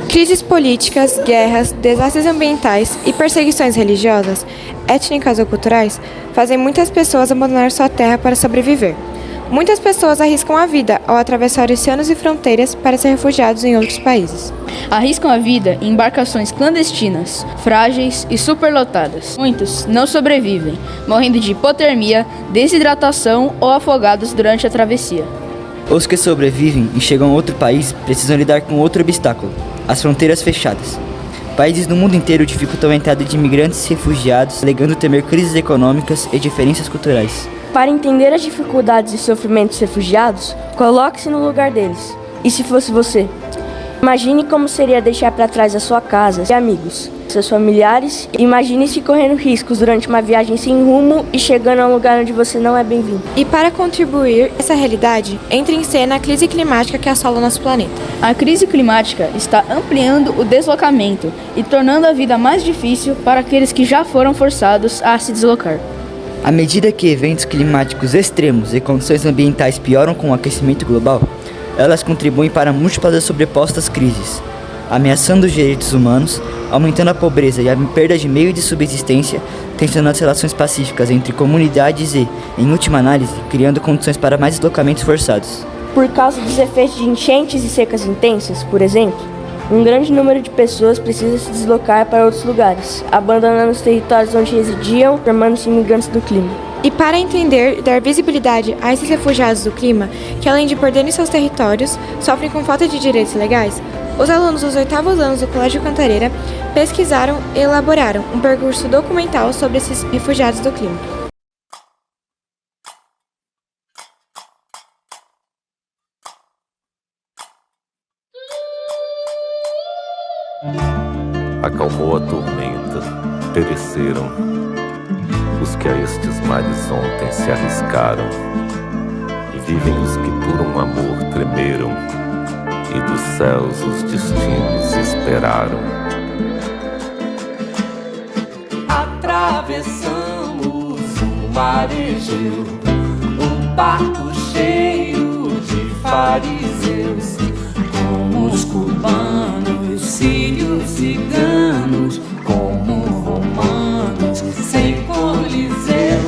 Crises políticas, guerras, desastres ambientais e perseguições religiosas, étnicas ou culturais fazem muitas pessoas abandonar sua terra para sobreviver. Muitas pessoas arriscam a vida ao atravessar oceanos e fronteiras para ser refugiados em outros países. Arriscam a vida em embarcações clandestinas, frágeis e superlotadas. Muitos não sobrevivem, morrendo de hipotermia, desidratação ou afogados durante a travessia. Os que sobrevivem e chegam a outro país precisam lidar com outro obstáculo: as fronteiras fechadas. Países no mundo inteiro dificultam a entrada de imigrantes e refugiados, alegando temer crises econômicas e diferenças culturais. Para entender as dificuldades e sofrimentos dos refugiados, coloque-se no lugar deles. E se fosse você? Imagine como seria deixar para trás a sua casa e amigos, seus familiares. Imagine-se correndo riscos durante uma viagem sem rumo e chegando a um lugar onde você não é bem-vindo. E para contribuir a essa realidade, entra em cena a crise climática que assola o nosso planeta. A crise climática está ampliando o deslocamento e tornando a vida mais difícil para aqueles que já foram forçados a se deslocar. À medida que eventos climáticos extremos e condições ambientais pioram com o aquecimento global, elas contribuem para múltiplas e sobrepostas crises, ameaçando os direitos humanos, aumentando a pobreza e a perda de meio de subsistência, tensionando as relações pacíficas entre comunidades e, em última análise, criando condições para mais deslocamentos forçados. Por causa dos efeitos de enchentes e secas intensas, por exemplo, um grande número de pessoas precisa se deslocar para outros lugares, abandonando os territórios onde residiam, tornando-se imigrantes do clima. E para entender e dar visibilidade a esses refugiados do clima, que além de perderem seus territórios, sofrem com falta de direitos legais, os alunos dos 8º anos do Colégio Cantareira pesquisaram e elaboraram um percurso documental sobre esses refugiados do clima. Acalmou a tormenta, pereceram os que a estes mares ontem se arriscaram. Vivem os que por um amor tremeram, e dos céus os destinos esperaram. Atravessamos o mar Egeu, um barco cheio de fariseus, como os cubanos, sírios, ciganos, como romanos, sem coliseu.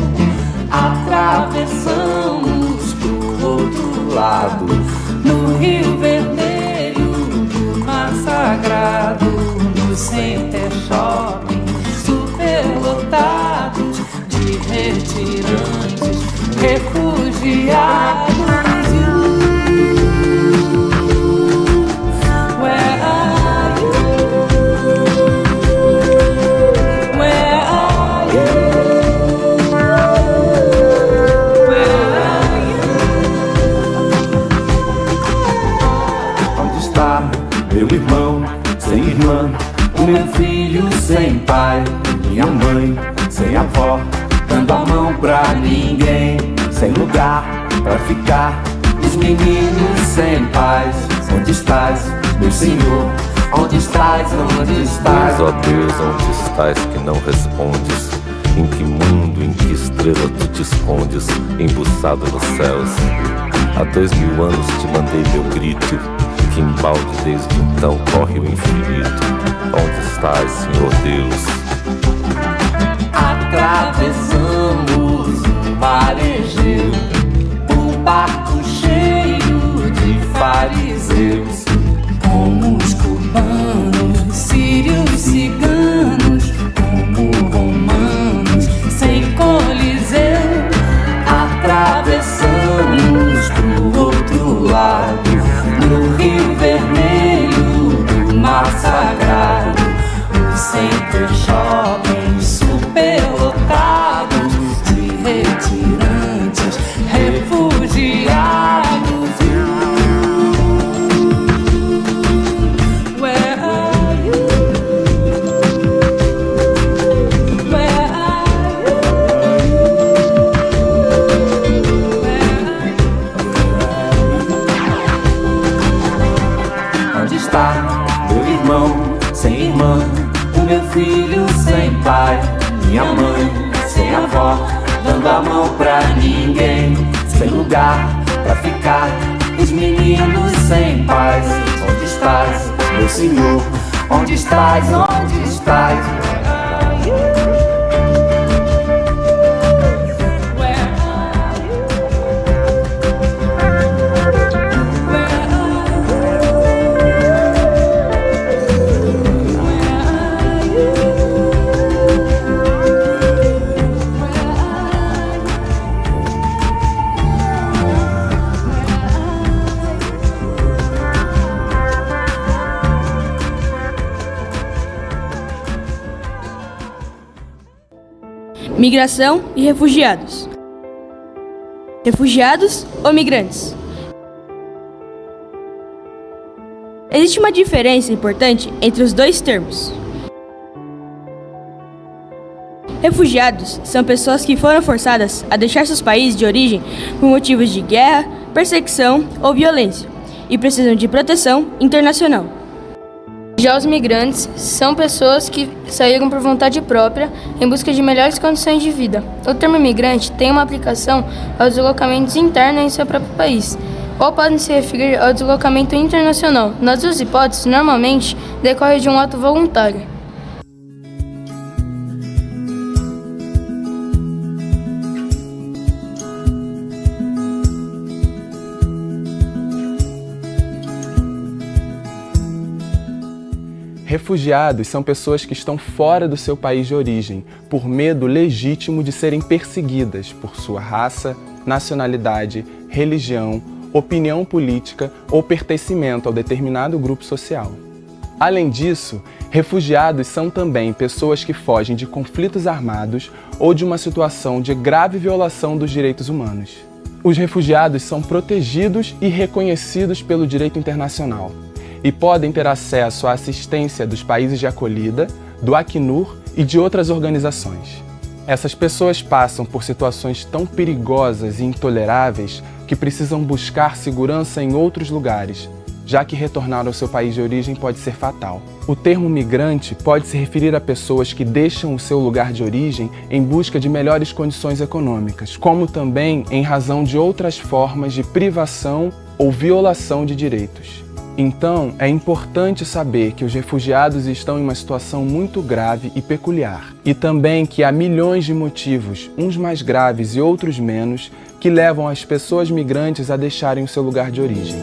Atravessamos pro outro lado, no Rio Vermelho, do Mar Sagrado, no Center Shopping, superlotados de retirantes, refugiados. Meu irmão sem irmã, o meu filho sem pai, minha mãe sem avó, dando a mão pra ninguém, sem lugar pra ficar, os meninos sem paz. Onde estás, meu Senhor? Onde estás, onde estás? Deus, ó Deus, onde estás que não respondes? Em que mundo, em que estrela tu te escondes, embuçado nos céus? Há 2000 anos te mandei meu grito, que embalde desde então corre o infinito. Onde estás, Senhor Deus? Atravessamos o mar Egeu, um barco cheio de fariseus, como os cubanos, sírios, ciganos, como romanos, sem coliseu. Atravessamos pro outro lado, no Rio Vermelho, do Mar Sagrado, o Center Shopping, superlotados de retirantes, refugiados. Where are you? Where are you? Onde está meu irmão sem irmã, o meu filho sem pai, minha mãe sem avó, dando a mão pra ninguém, sem lugar pra ficar, os meninos sem paz. Onde estás, meu Senhor? Onde estás? Onde estás? Migração e refugiados. Refugiados ou migrantes? Existe uma diferença importante entre os dois termos. Refugiados são pessoas que foram forçadas a deixar seus países de origem por motivos de guerra, perseguição ou violência e precisam de proteção internacional. Já os migrantes são pessoas que saíram por vontade própria em busca de melhores condições de vida. O termo imigrante tem uma aplicação aos deslocamentos internos em seu próprio país, ou podem se referir ao deslocamento internacional. Nas duas hipóteses, normalmente, decorre de um ato voluntário. Refugiados são pessoas que estão fora do seu país de origem, por medo legítimo de serem perseguidas por sua raça, nacionalidade, religião, opinião política ou pertencimento ao determinado grupo social. Além disso, refugiados são também pessoas que fogem de conflitos armados ou de uma situação de grave violação dos direitos humanos. Os refugiados são protegidos e reconhecidos pelo direito internacional e podem ter acesso à assistência dos países de acolhida, do Acnur e de outras organizações. Essas pessoas passam por situações tão perigosas e intoleráveis que precisam buscar segurança em outros lugares, já que retornar ao seu país de origem pode ser fatal. O termo migrante pode se referir a pessoas que deixam o seu lugar de origem em busca de melhores condições econômicas, como também em razão de outras formas de privação ou violação de direitos. Então, é importante saber que os refugiados estão em uma situação muito grave e peculiar, e também que há milhões de motivos, uns mais graves e outros menos, que levam as pessoas migrantes a deixarem o seu lugar de origem.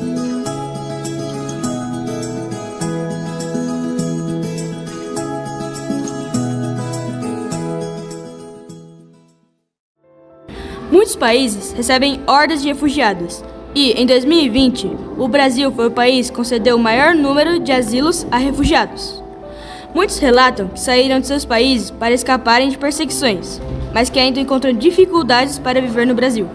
Muitos países recebem hordas de refugiados. E, em 2020, o Brasil foi o país que concedeu o maior número de asilos a refugiados. Muitos relatam que saíram de seus países para escaparem de perseguições, mas que ainda encontram dificuldades para viver no Brasil.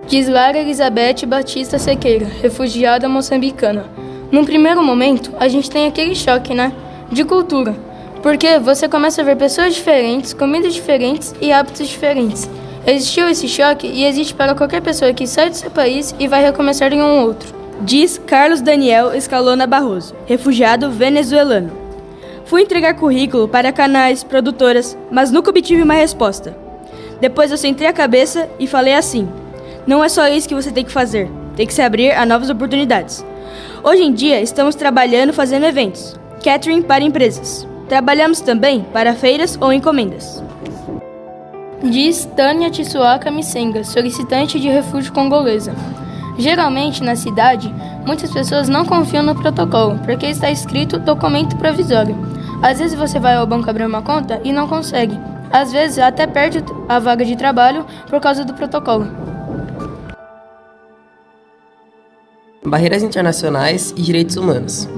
Diz Lara Elizabeth Batista Sequeira, refugiada moçambicana. Num primeiro momento, a gente tem aquele choque, né? De cultura. Porque você começa a ver pessoas diferentes, comidas diferentes e hábitos diferentes. Existiu esse choque e existe para qualquer pessoa que sai do seu país e vai recomeçar em um outro. Diz Carlos Daniel Escalona Barroso, refugiado venezuelano. Fui entregar currículo para canais, produtoras, mas nunca obtive uma resposta. Depois eu sentei a cabeça e falei assim: não é só isso que você tem que fazer, tem que se abrir a novas oportunidades. Hoje em dia estamos trabalhando fazendo eventos, catering para empresas. Trabalhamos também para feiras ou encomendas. Diz Tânia Tissuaca Missenga, solicitante de refúgio congolesa. Geralmente, na cidade, muitas pessoas não confiam no protocolo, porque está escrito documento provisório. Às vezes você vai ao banco abrir uma conta e não consegue. Às vezes até perde a vaga de trabalho por causa do protocolo. Barreiras internacionais e direitos humanos.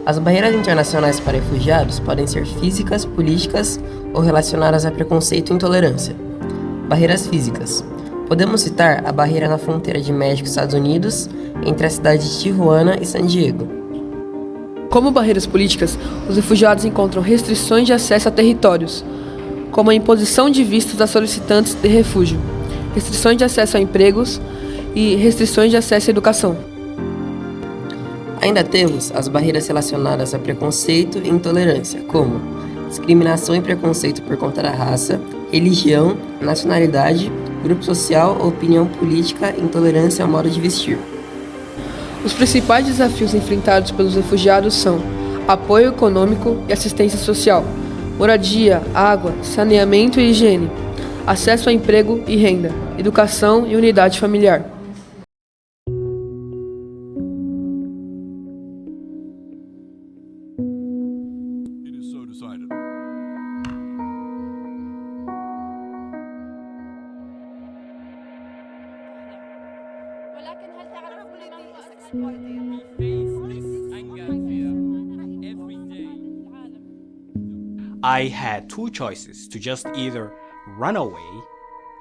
As barreiras internacionais para refugiados podem ser físicas, políticas ou relacionadas a preconceito e intolerância. Barreiras físicas. Podemos citar a barreira na fronteira de México e Estados Unidos, entre a cidade de Tijuana e San Diego. Como barreiras políticas, os refugiados encontram restrições de acesso a territórios, como a imposição de vistos a solicitantes de refúgio, restrições de acesso a empregos e restrições de acesso à educação. Ainda temos as barreiras relacionadas a preconceito e intolerância, como discriminação e preconceito por conta da raça, religião, nacionalidade, grupo social, opinião política, intolerância ao modo de vestir. Os principais desafios enfrentados pelos refugiados são apoio econômico e assistência social, moradia, água, saneamento e higiene, acesso a emprego e renda, educação e unidade familiar. I had two choices, to just either run away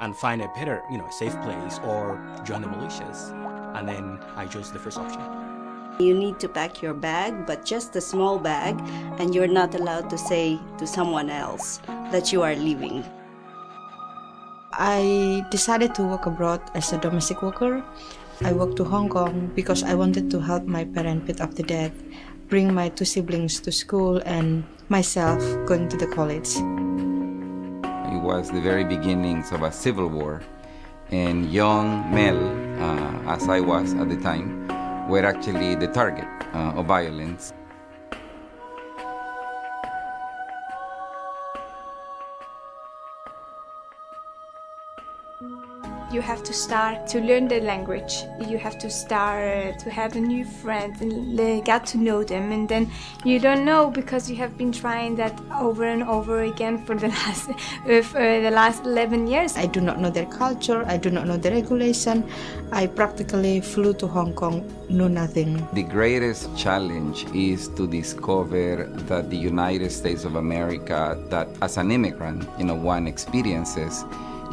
and find a better, safe place, or join the militias. And then I chose the first option. You need to pack your bag, but just a small bag, and you're not allowed to say to someone else that you are leaving. I decided to work abroad as a domestic worker. I worked to Hong Kong because I wanted to help my parents pay off the debt, bring my two siblings to school, and myself going to the college. It was the very beginnings of a civil war, and young Mel, as I was at the time, were actually the target of violence. You have to start to learn the language. You have to start to have a new friend and get to know them. And then you don't know because you have been trying that over and over again for the last 11 years. I do not know their culture. I do not know the regulation. I practically flew to Hong Kong, knew nothing. The greatest challenge is to discover that the United States of America, that as an immigrant, one experiences,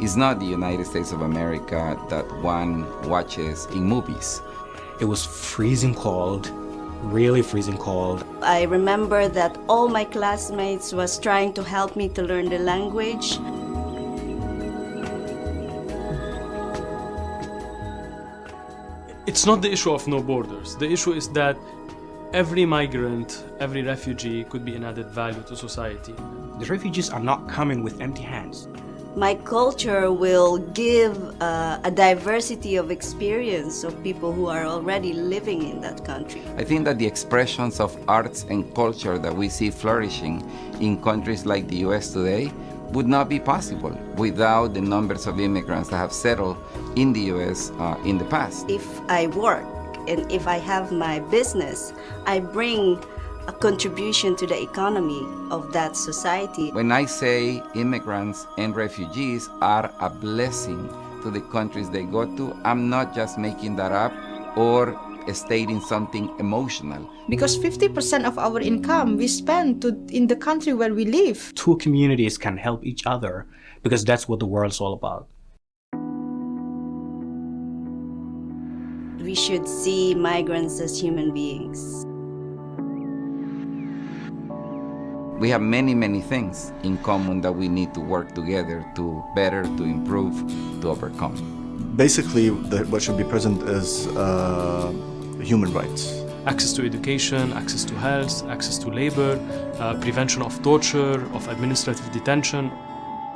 is not the United States of America that one watches in movies. It was freezing cold, really freezing cold. I remember that all my classmates was trying to help me to learn the language. It's not the issue of no borders. The issue is that every migrant, every refugee could be an added value to society. The refugees are not coming with empty hands. My culture will give a diversity of experience of people who are already living in that country. I think that the expressions of arts and culture that we see flourishing in countries like the US today would not be possible without the numbers of immigrants that have settled in the US in the past. If I work and if I have my business, I bring a contribution to the economy of that society. When I say immigrants and refugees are a blessing to the countries they go to, I'm not just making that up or stating something emotional. Because 50% of our income we spend in the country where we live. Two communities can help each other because that's what the world's all about. We should see migrants as human beings. We have many, many things in common that we need to work together to better, to improve, to overcome. Basically, what should be present is human rights. Access to education, access to health, access to labor, prevention of torture, of administrative detention.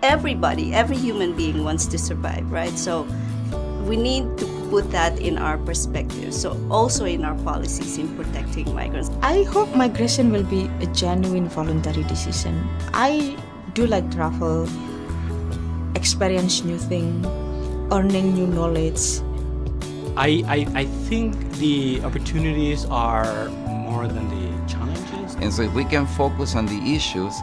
Everybody, every human being wants to survive, right? So we need to put that in our perspective, so also in our policies in protecting migrants. I hope migration will be a genuine voluntary decision. I do like travel, experience new things, earning new knowledge. I think the opportunities are more than the challenges. And so if we can focus on the issues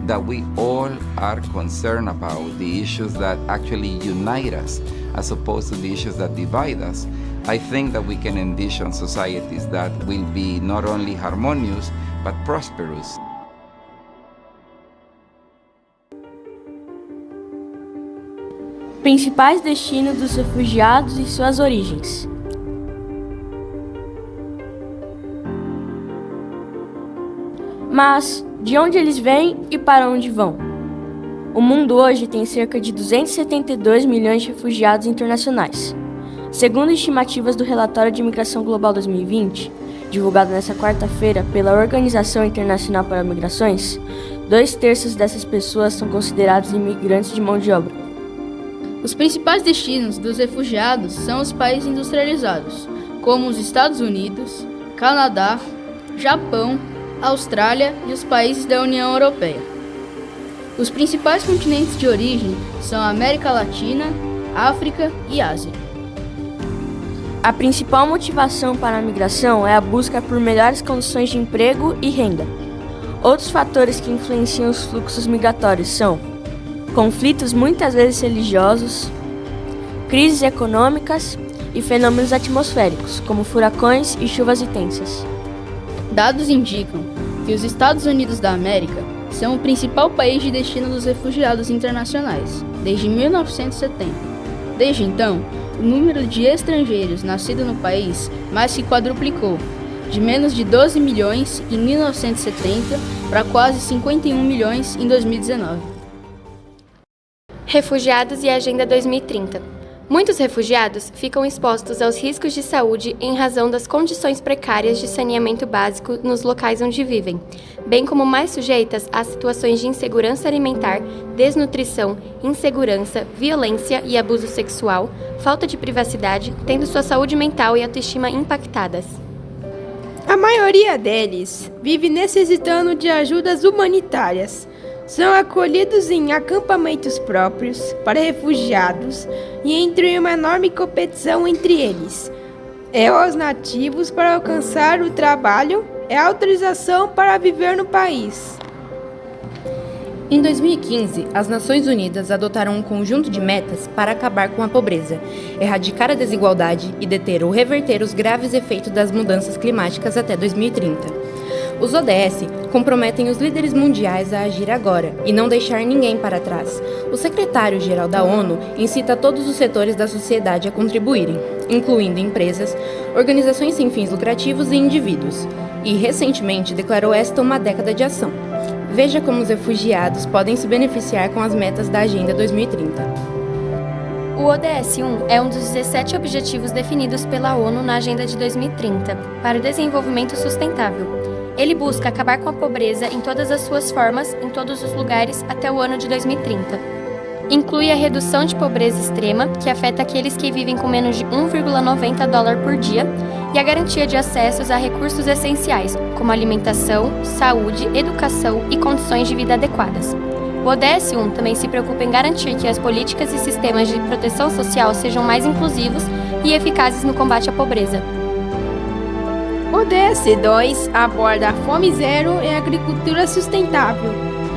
that we all are concerned about, the issues that actually unite us, as opposed to the issues that divide us, I think that we can envision societies that will be not only harmonious, but prosperous. Principais destinos dos refugiados e suas origens. Mas, de onde eles vêm e para onde vão? O mundo hoje tem cerca de 272 milhões de refugiados internacionais. Segundo estimativas do Relatório de Migração Global 2020, divulgado nesta quarta-feira pela Organização Internacional para Migrações, 2/3 dessas pessoas são considerados imigrantes de mão de obra. Os principais destinos dos refugiados são os países industrializados, como os Estados Unidos, Canadá, Japão, Austrália e os países da União Europeia. Os principais continentes de origem são a América Latina, África e Ásia. A principal motivação para a migração é a busca por melhores condições de emprego e renda. Outros fatores que influenciam os fluxos migratórios são conflitos muitas vezes religiosos, crises econômicas e fenômenos atmosféricos, como furacões e chuvas intensas. Dados indicam que os Estados Unidos da América são o principal país de destino dos refugiados internacionais, desde 1970. Desde então, o número de estrangeiros nascidos no país mais que quadruplicou, de menos de 12 milhões em 1970 para quase 51 milhões em 2019. Refugiados e Agenda 2030. Muitos refugiados ficam expostos aos riscos de saúde em razão das condições precárias de saneamento básico nos locais onde vivem, bem como mais sujeitas a situações de insegurança alimentar, desnutrição, insegurança, violência e abuso sexual, falta de privacidade, tendo sua saúde mental e autoestima impactadas. A maioria deles vive necessitando de ajudas humanitárias. São acolhidos em acampamentos próprios para refugiados e entre uma enorme competição entre eles. É os nativos para alcançar o trabalho, é a autorização para viver no país. Em 2015, as Nações Unidas adotaram um conjunto de metas para acabar com a pobreza, erradicar a desigualdade e deter ou reverter os graves efeitos das mudanças climáticas até 2030. Os ODS comprometem os líderes mundiais a agir agora e não deixar ninguém para trás. O secretário-geral da ONU incita todos os setores da sociedade a contribuírem, incluindo empresas, organizações sem fins lucrativos e indivíduos, e recentemente declarou esta uma década de ação. Veja como os refugiados podem se beneficiar com as metas da Agenda 2030. O ODS 1 é um dos 17 objetivos definidos pela ONU na Agenda de 2030 para o desenvolvimento sustentável. Ele busca acabar com a pobreza em todas as suas formas, em todos os lugares, até o ano de 2030. Inclui a redução de pobreza extrema, que afeta aqueles que vivem com menos de $1,90 por dia, e a garantia de acessos a recursos essenciais, como alimentação, saúde, educação e condições de vida adequadas. O ODS 1 também se preocupa em garantir que as políticas e sistemas de proteção social sejam mais inclusivos e eficazes no combate à pobreza. O ODS 2 aborda a fome zero e a agricultura sustentável.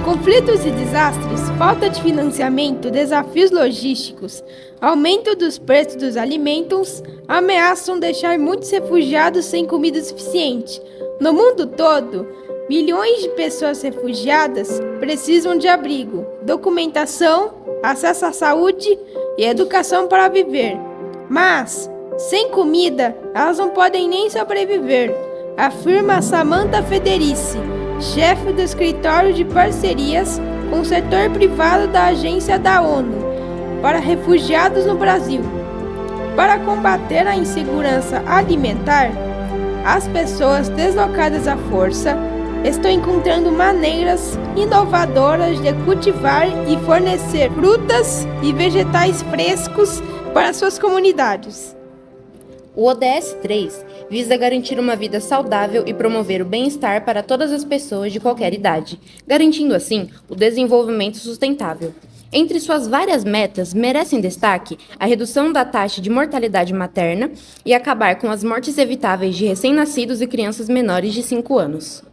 Conflitos e desastres, falta de financiamento, desafios logísticos, aumento dos preços dos alimentos ameaçam deixar muitos refugiados sem comida suficiente. No mundo todo, milhões de pessoas refugiadas precisam de abrigo, documentação, acesso à saúde e educação para viver. Mas, sem comida, elas não podem nem sobreviver, afirma Samantha Federici, chefe do escritório de parcerias com o setor privado da Agência da ONU para Refugiados no Brasil. Para combater a insegurança alimentar, as pessoas deslocadas à força estão encontrando maneiras inovadoras de cultivar e fornecer frutas e vegetais frescos para suas comunidades. O ODS 3 visa garantir uma vida saudável e promover o bem-estar para todas as pessoas de qualquer idade, garantindo assim o desenvolvimento sustentável. Entre suas várias metas, merecem destaque a redução da taxa de mortalidade materna e acabar com as mortes evitáveis de recém-nascidos e crianças menores de 5 anos.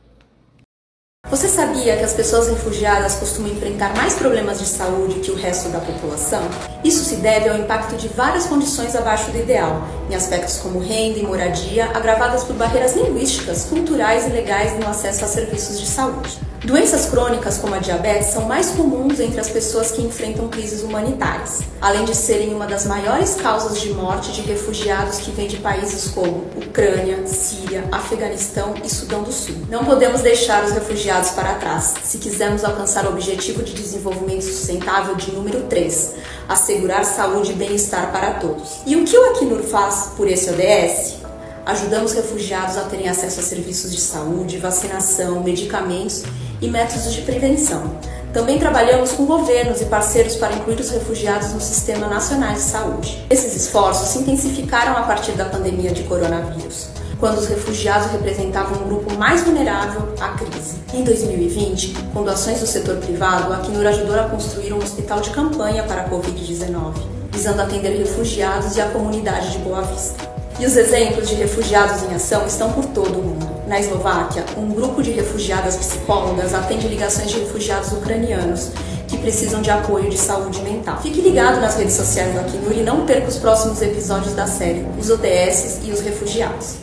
Você sabia que as pessoas refugiadas costumam enfrentar mais problemas de saúde que o resto da população? Isso se deve ao impacto de várias condições abaixo do ideal, em aspectos como renda e moradia, agravadas por barreiras linguísticas, culturais e legais no acesso a serviços de saúde. Doenças crônicas como a diabetes são mais comuns entre as pessoas que enfrentam crises humanitárias, além de serem uma das maiores causas de morte de refugiados que vêm de países como Ucrânia, Síria, Afeganistão e Sudão do Sul. Não podemos deixar os refugiados para trás, se quisermos alcançar o objetivo de desenvolvimento sustentável de número 3, assegurar saúde e bem-estar para todos. E o que o Acnur faz por esse ODS? Ajudamos refugiados a terem acesso a serviços de saúde, vacinação, medicamentos e métodos de prevenção. Também trabalhamos com governos e parceiros para incluir os refugiados no Sistema Nacional de Saúde. Esses esforços se intensificaram a partir da pandemia de coronavírus, quando os refugiados representavam um grupo mais vulnerável à crise. Em 2020, com doações do setor privado, a Acnur ajudou a construir um hospital de campanha para a Covid-19, visando atender refugiados e a comunidade de Boa Vista. E os exemplos de refugiados em ação estão por todo o mundo. Na Eslováquia, um grupo de refugiadas psicólogas atende ligações de refugiados ucranianos que precisam de apoio de saúde mental. Fique ligado nas redes sociais do Acnur e não perca os próximos episódios da série Os ODS e os Refugiados.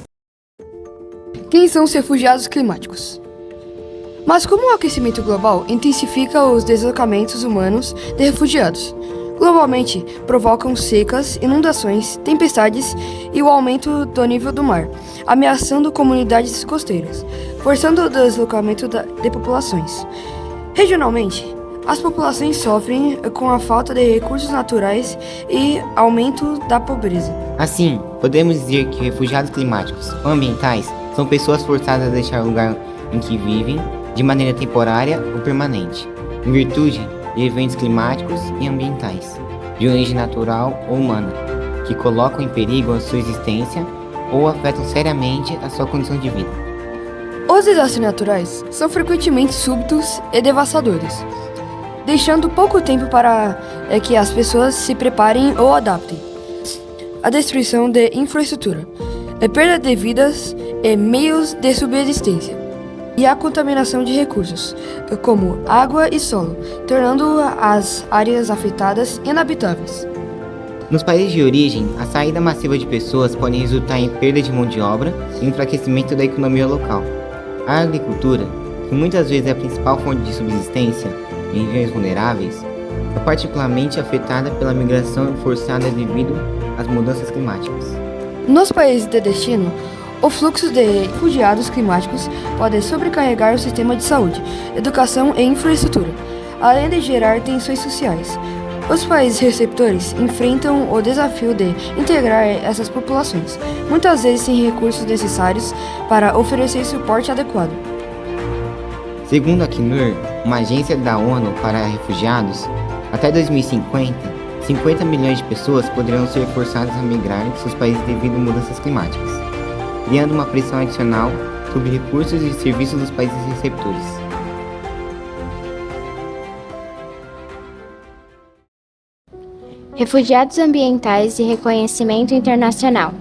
Quem são os refugiados climáticos? Mas como o aquecimento global intensifica os deslocamentos humanos de refugiados? Globalmente, provocam secas, inundações, tempestades e o aumento do nível do mar, ameaçando comunidades costeiras, forçando o deslocamento de populações. Regionalmente, as populações sofrem com a falta de recursos naturais e aumento da pobreza. Assim, podemos dizer que refugiados climáticos ou ambientais são pessoas forçadas a deixar o lugar em que vivem de maneira temporária ou permanente, em virtude de eventos climáticos e ambientais, de origem natural ou humana, que colocam em perigo a sua existência ou afetam seriamente a sua condição de vida. Os desastres naturais são frequentemente súbitos e devastadores, deixando pouco tempo para que as pessoas se preparem ou adaptem. A destruição de infraestrutura, a perda de vidas e meios de subsistência, e a contaminação de recursos, como água e solo, tornando as áreas afetadas inabitáveis. Nos países de origem, a saída massiva de pessoas pode resultar em perda de mão de obra e enfraquecimento da economia local. A agricultura, que muitas vezes é a principal fonte de subsistência em regiões vulneráveis, é particularmente afetada pela migração forçada devido às mudanças climáticas. Nos países de destino, o fluxo de refugiados climáticos pode sobrecarregar o sistema de saúde, educação e infraestrutura, além de gerar tensões sociais. Os países receptores enfrentam o desafio de integrar essas populações, muitas vezes sem recursos necessários para oferecer suporte adequado. Segundo a Acnur, uma agência da ONU para refugiados, até 2050, 50 milhões de pessoas poderão ser forçadas a migrar de seus países devido a mudanças climáticas, criando uma pressão adicional sobre recursos e serviços dos países receptores. Refugiados ambientais e reconhecimento internacional.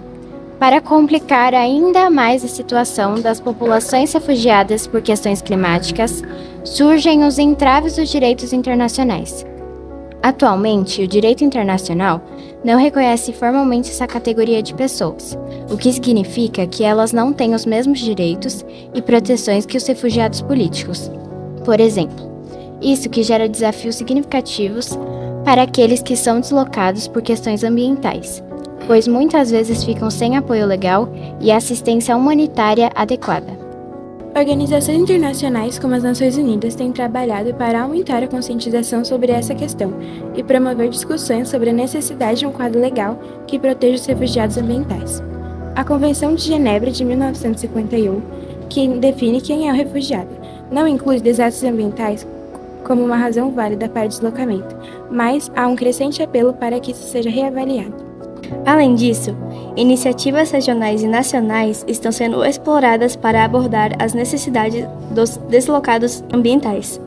Para complicar ainda mais a situação das populações refugiadas por questões climáticas, surgem os entraves dos direitos internacionais. Atualmente, o direito internacional não reconhece formalmente essa categoria de pessoas, o que significa que elas não têm os mesmos direitos e proteções que os refugiados políticos. Por exemplo, isso que gera desafios significativos para aqueles que são deslocados por questões ambientais, pois muitas vezes ficam sem apoio legal e assistência humanitária adequada. Organizações internacionais como as Nações Unidas têm trabalhado para aumentar a conscientização sobre essa questão e promover discussões sobre a necessidade de um quadro legal que proteja os refugiados ambientais. A Convenção de Genebra de 1951, que define quem é o refugiado, não inclui desastres ambientais como uma razão válida para deslocamento, mas há um crescente apelo para que isso seja reavaliado. Além disso, iniciativas regionais e nacionais estão sendo exploradas para abordar as necessidades dos deslocados ambientais.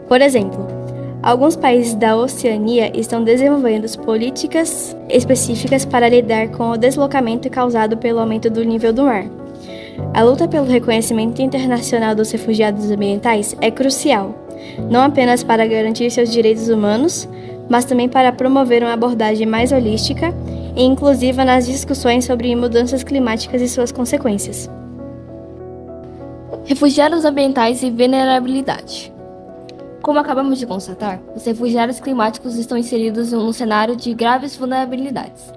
Por exemplo, alguns países da Oceania estão desenvolvendo políticas específicas para lidar com o deslocamento causado pelo aumento do nível do mar. A luta pelo reconhecimento internacional dos refugiados ambientais é crucial, não apenas para garantir seus direitos humanos, mas também para promover uma abordagem mais holística e inclusiva nas discussões sobre mudanças climáticas e suas consequências. Refugiados ambientais e vulnerabilidade. Como acabamos de constatar, os refugiados climáticos estão inseridos num cenário de graves vulnerabilidades.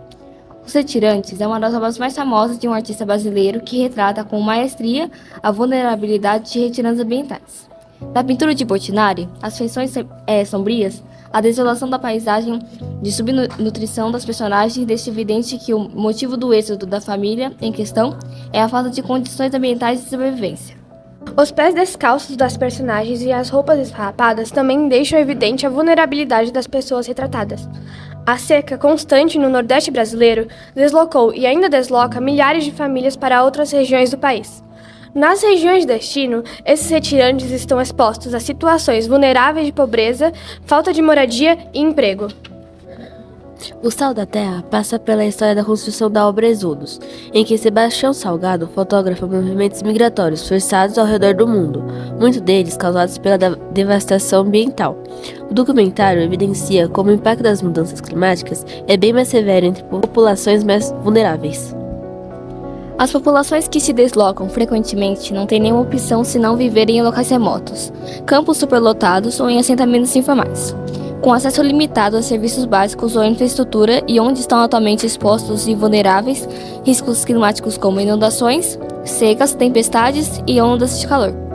Os Retirantes é uma das obras mais famosas de um artista brasileiro que retrata com maestria a vulnerabilidade de retirantes ambientais. Na pintura de Portinari, as feições sombrias, a desolação da paisagem de subnutrição das personagens deixa evidente que o motivo do êxodo da família em questão é a falta de condições ambientais de sobrevivência. Os pés descalços das personagens e as roupas esfarrapadas também deixam evidente a vulnerabilidade das pessoas retratadas. A seca constante no Nordeste brasileiro deslocou e ainda desloca milhares de famílias para outras regiões do país. Nas regiões de destino, esses retirantes estão expostos a situações vulneráveis de pobreza, falta de moradia e emprego. O Sal da Terra passa pela história da construção da obra Exodus, em que Sebastião Salgado fotografa movimentos migratórios forçados ao redor do mundo, muitos deles causados pela devastação ambiental. O documentário evidencia como o impacto das mudanças climáticas é bem mais severo entre populações mais vulneráveis. As populações que se deslocam frequentemente não têm nenhuma opção senão viver em locais remotos, campos superlotados ou em assentamentos informais, com acesso limitado a serviços básicos ou infraestrutura e onde estão atualmente expostos e vulneráveis riscos climáticos como inundações, secas, tempestades e ondas de calor.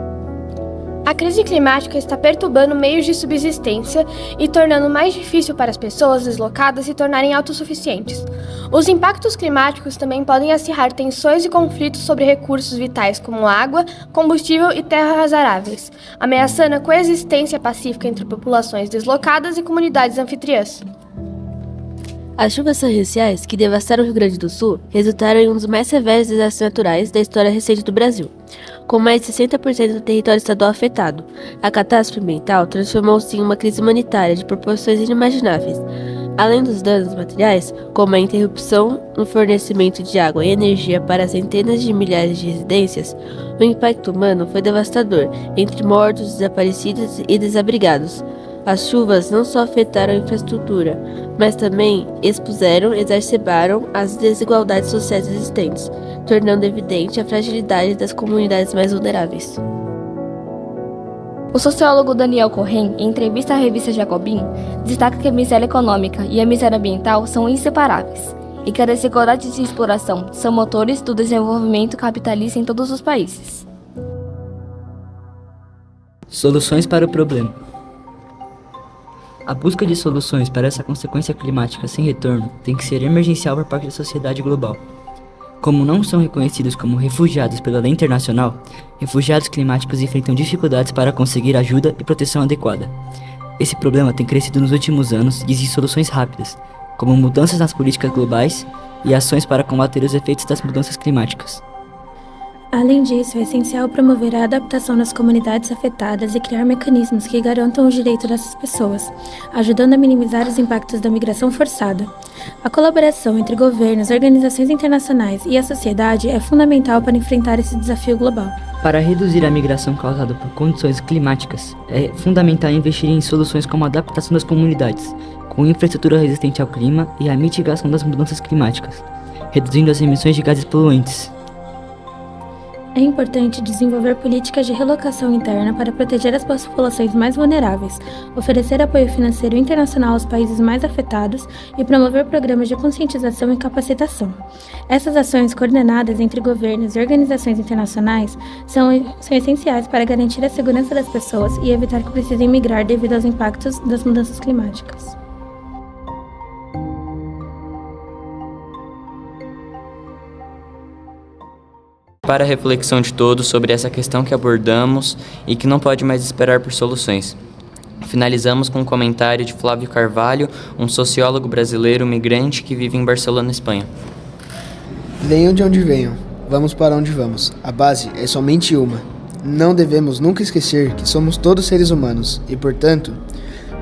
A crise climática está perturbando meios de subsistência e tornando mais difícil para as pessoas deslocadas se tornarem autossuficientes. Os impactos climáticos também podem acirrar tensões e conflitos sobre recursos vitais como água, combustível e terras aráveis, ameaçando a coexistência pacífica entre populações deslocadas e comunidades anfitriãs. As chuvas torrenciais que devastaram o Rio Grande do Sul resultaram em um dos mais severos desastres naturais da história recente do Brasil, com mais de 60% do território estadual afetado. A catástrofe ambiental transformou-se em uma crise humanitária de proporções inimagináveis. Além dos danos materiais, como a interrupção no fornecimento de água e energia para centenas de milhares de residências, o impacto humano foi devastador, entre mortos, desaparecidos e desabrigados. As chuvas não só afetaram a infraestrutura, mas também exacerbaram as desigualdades sociais existentes, tornando evidente a fragilidade das comunidades mais vulneráveis. O sociólogo Daniel Cohen, em entrevista à revista Jacobin, destaca que a miséria econômica e a miséria ambiental são inseparáveis e que a desigualdade e exploração são motores do desenvolvimento capitalista em todos os países. Soluções para o problema. A busca de soluções para essa consequência climática sem retorno tem que ser emergencial por parte da sociedade global. Como não são reconhecidos como refugiados pela lei internacional, refugiados climáticos enfrentam dificuldades para conseguir ajuda e proteção adequada. Esse problema tem crescido nos últimos anos e exige soluções rápidas, como mudanças nas políticas globais e ações para combater os efeitos das mudanças climáticas. Além disso, é essencial promover a adaptação das comunidades afetadas e criar mecanismos que garantam os direitos dessas pessoas, ajudando a minimizar os impactos da migração forçada. A colaboração entre governos, organizações internacionais e a sociedade é fundamental para enfrentar esse desafio global. Para reduzir a migração causada por condições climáticas, é fundamental investir em soluções como a adaptação das comunidades, com infraestrutura resistente ao clima e a mitigação das mudanças climáticas, reduzindo as emissões de gases poluentes. É importante desenvolver políticas de relocação interna para proteger as populações mais vulneráveis, oferecer apoio financeiro internacional aos países mais afetados e promover programas de conscientização e capacitação. Essas ações coordenadas entre governos e organizações internacionais são essenciais para garantir a segurança das pessoas e evitar que precisem migrar devido aos impactos das mudanças climáticas. Para a reflexão de todos sobre essa questão que abordamos e que não pode mais esperar por soluções. Finalizamos com um comentário de Flávio Carvalho, um sociólogo brasileiro migrante que vive em Barcelona, Espanha. Venham de onde venham, vamos para onde vamos. A base é somente uma. Não devemos nunca esquecer que somos todos seres humanos e, portanto,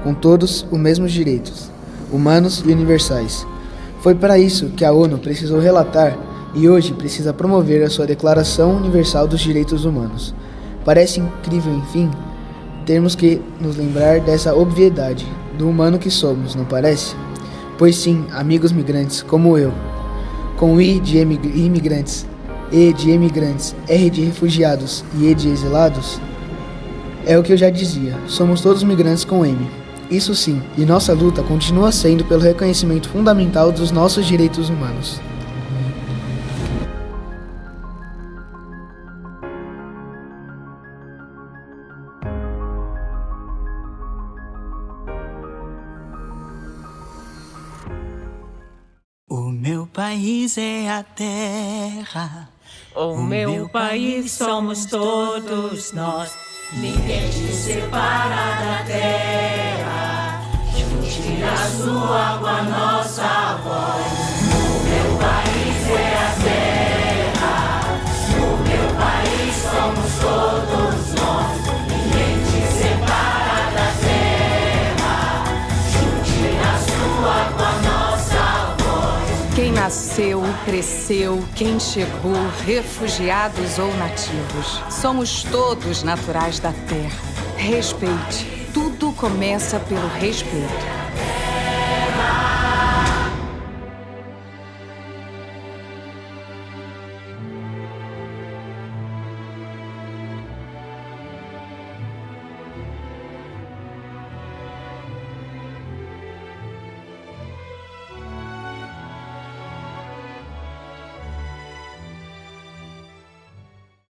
com todos os mesmos direitos, humanos e universais. Foi para isso que a ONU precisou relatar e hoje precisa promover a sua Declaração Universal dos Direitos Humanos. Parece incrível, enfim, termos que nos lembrar dessa obviedade do humano que somos, não parece? Pois sim, amigos migrantes como eu, com I de imigrantes, E de emigrantes, R de refugiados e E de exilados, é o que eu já dizia, somos todos migrantes com M. Isso sim, e nossa luta continua sendo pelo reconhecimento fundamental dos nossos direitos humanos. O meu país é a terra O meu país somos todos nós. Ninguém te separa da terra. Junte a sua com a nossa voz. O meu país é a terra. O meu país somos todos nós. Ninguém te separa da terra. Junte a sua com a nossa voz. Quem nasceu, cresceu, quem chegou, refugiados ou nativos. Somos todos naturais da terra. Respeite. Tudo começa pelo respeito.